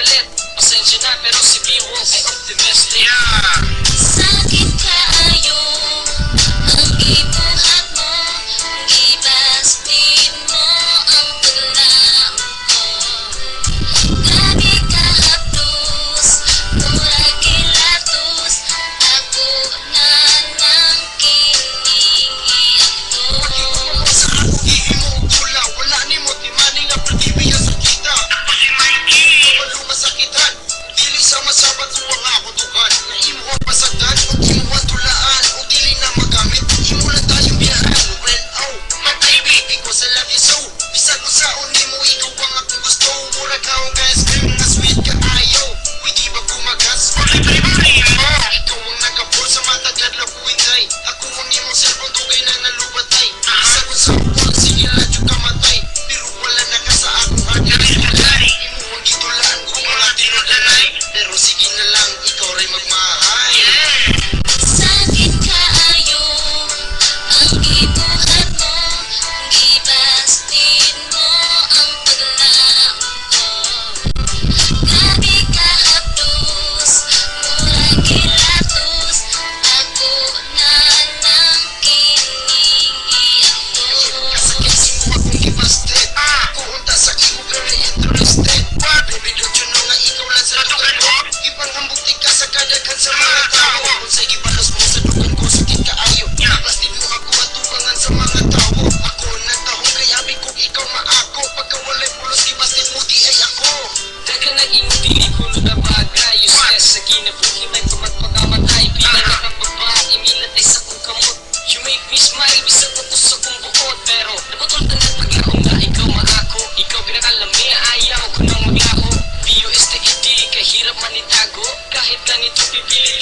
galit. Pasensya na pero si B-Wolf ay optimistic. Sakit kaayo ang ibuhat mo, gibastin mo ang paglaom ko. Grabe ka hapdos, murag kilatos, ako na nang kinihiyanto. Sa ako gihimo tula, wala ni mo timani nga pagibig sa kita. Walo masakitan, dili sa masabat suwang ako tukan. Na imo ang pasagdan, o imo ang tulaan, o dili na magamit, imo lang tayong biyaan. Well, oh, matay ko sa love you so. Bisag ko sa unimo, ikaw ang akong gusto. Murag ka ang ice cream na sweet ka ayo. Uy, di ba kumagas? Ikaw ang nagapol sa matagad labuin. Ako ang imong cellphone, tugay na nalubatay. Bisag ko sa uwag, sige lang yung kamatay. Pero wala na ka sa akong address. Imo ang gitulaan ko mga tinulanay. Pero sige na lang, ikaw rin magmahay. Sakit kaayo ang ibuhat mo, gibastin mo ang paglaom ko. Grabe ka hapdos, murag kilatos, ako na nang kinihiyanto. Kasakit mo akong gibasted. Kuhunta sa imo very interested. Baby, don't you know nga ikaw lang sa dugan ko? Ibang hambugti ka sa kadaghan sa mga tao. Kung sa ibalas mo sa dugan ko, sakit ka ayo. Plastin mo ako at tukangan sa mga tao. Ako nagtahong kay abi kung ikaw maako. Pagka walay pulos, gibasted mo di ay ako. Daga naging dili ko na bagay. Useless sa kinabuhi may pagpagkamatay. Bilang nakapagbabae, milatay sa kong kamot. You make me smile, bisag ko sa kong buot. Pero nabutol na nagpaglaong na ikaw maako. Ikaw pinakalami, ayaw ko nang maglaho. B.U.S.T.E.D. kahirap man itago. Kahit ganito pipili